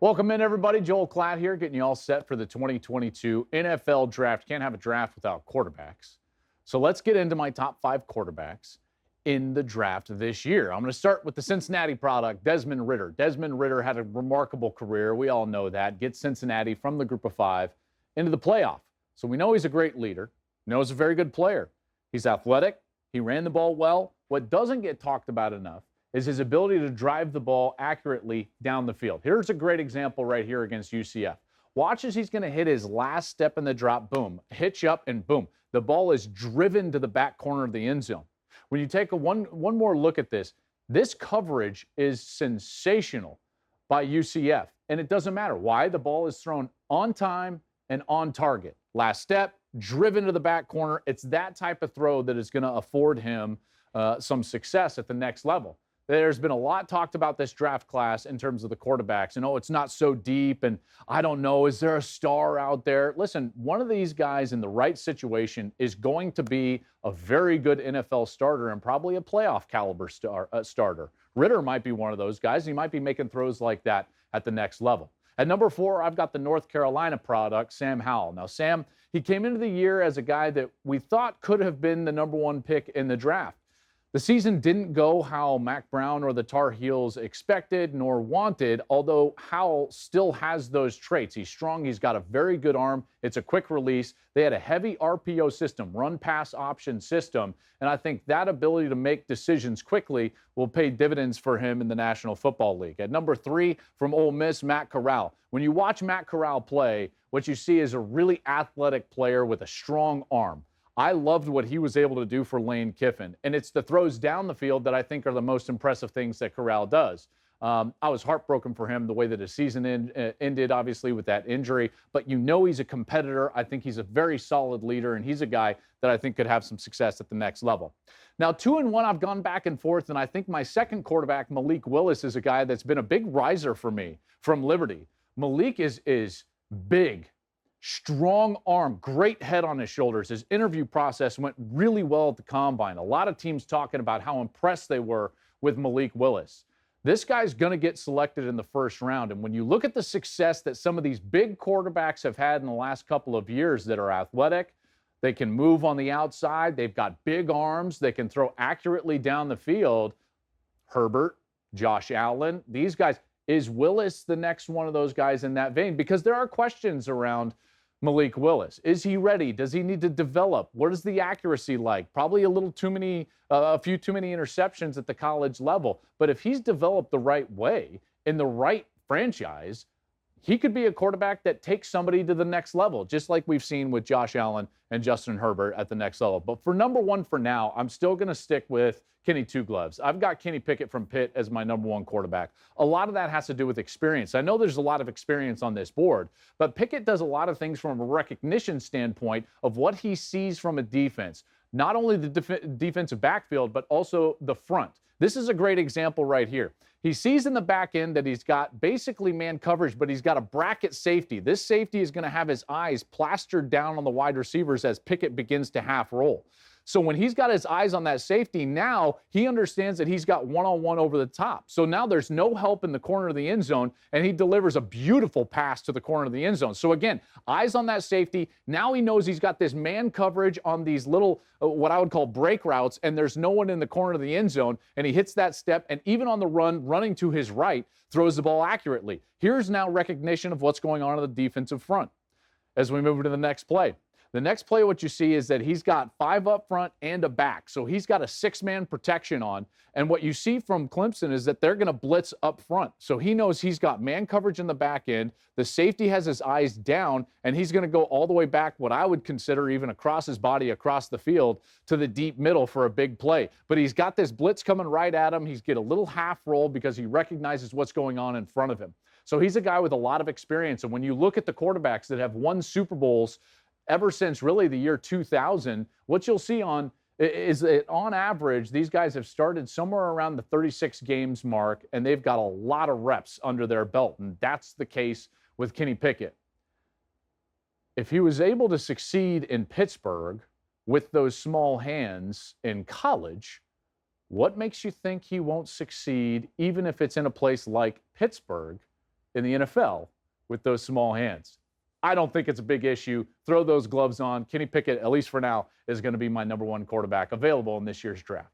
Welcome in, everybody. Joel Klatt here, getting you all set for the 2022 NFL Draft. Can't have a draft without quarterbacks. So let's get into my top 5 quarterbacks in the draft this year. I'm going to start with the Cincinnati product, Desmond Ritter. Desmond Ritter had a remarkable career. We all know that. Gets Cincinnati from the group of 5 into the playoff. So we know he's a great leader. We know he's a very good player. He's athletic. He ran the ball well. What doesn't get talked about enough is his ability to drive the ball accurately down the field. Here's a great example right here against UCF. Watch as he's going to hit his last step in the drop, boom, hitch up, and boom. The ball is driven to the back corner of the end zone. When you take one more look at this coverage is sensational by UCF, and it doesn't matter why. The ball is thrown on time and on target. Last step, driven to the back corner. It's that type of throw that is going to afford him some success at the next level. There's been a lot talked about this draft class in terms of the quarterbacks. And, it's not so deep. And I don't know, is there a star out there? Listen, one of these guys in the right situation is going to be a very good NFL starter and probably a playoff caliber starter. Ritter might be one of those guys. He might be making throws like that at the next level. At number 4, I've got the North Carolina product, Sam Howell. Now, Sam, he came into the year as a guy that we thought could have been the number 1 pick in the draft. The season didn't go how Mac Brown or the Tar Heels expected nor wanted, although Howell still has those traits. He's strong. He's got a very good arm. It's a quick release. They had a heavy RPO system, run-pass option system, and I think that ability to make decisions quickly will pay dividends for him in the National Football League. At number 3, from Ole Miss, Matt Corral. When you watch Matt Corral play, what you see is a really athletic player with a strong arm. I loved what he was able to do for Lane Kiffin. And it's the throws down the field that I think are the most impressive things that Corral does. I was heartbroken for him the way that his season ended, obviously, with that injury. But he's a competitor. I think he's a very solid leader, and he's a guy that I think could have some success at the next level. Now, 2 and 1, I've gone back and forth, and I think my second quarterback, Malik Willis, is a guy that's been a big riser for me from Liberty. Malik is big. Strong arm, great head on his shoulders. His interview process went really well at the Combine. A lot of teams talking about how impressed they were with Malik Willis. This guy's going to get selected in the first round. And when you look at the success that some of these big quarterbacks have had in the last couple of years that are athletic, they can move on the outside, they've got big arms, they can throw accurately down the field. Herbert, Josh Allen, these guys. Is Willis the next one of those guys in that vein? Because there are questions around Malik Willis. Is he ready? Does he need to develop? What is the accuracy like? Probably a few too many interceptions at the college level. But if he's developed the right way in the right franchise, he could be a quarterback that takes somebody to the next level, just like we've seen with Josh Allen and Justin Herbert at the next level. But for number 1 for now, I'm still going to stick with Kenny Two Gloves. I've got Kenny Pickett from Pitt as my number 1 quarterback. A lot of that has to do with experience. I know there's a lot of experience on this board, but Pickett does a lot of things from a recognition standpoint of what he sees from a defense. Not only the defensive backfield, but also the front. This is a great example right here. He sees in the back end that he's got basically man coverage, but he's got a bracket safety. This safety is going to have his eyes plastered down on the wide receivers as Pickett begins to half roll. So when he's got his eyes on that safety, now he understands that he's got one-on-one over the top. So now there's no help in the corner of the end zone, and he delivers a beautiful pass to the corner of the end zone. So again, eyes on that safety. Now he knows he's got this man coverage on these little, what I would call break routes, and there's no one in the corner of the end zone, and he hits that step, and even on the run, running to his right, throws the ball accurately. Here's now recognition of what's going on the defensive front as we move to the next play. The next play, what you see is that he's got 5 up front and a back. So he's got a 6-man protection on. And what you see from Clemson is that they're going to blitz up front. So he knows he's got man coverage in the back end. The safety has his eyes down, and he's going to go all the way back, what I would consider even across his body, across the field, to the deep middle for a big play. But he's got this blitz coming right at him. He's get a little half roll because he recognizes what's going on in front of him. So he's a guy with a lot of experience. And when you look at the quarterbacks that have won Super Bowls ever since really the year 2000, what you'll see is that on average, these guys have started somewhere around the 36 games mark, and they've got a lot of reps under their belt. And that's the case with Kenny Pickett. If he was able to succeed in Pittsburgh with those small hands in college, what makes you think he won't succeed, even if it's in a place like Pittsburgh, in the NFL with those small hands. I don't think it's a big issue. Throw those gloves on. Kenny Pickett, at least for now, is going to be my #1 quarterback available in this year's draft.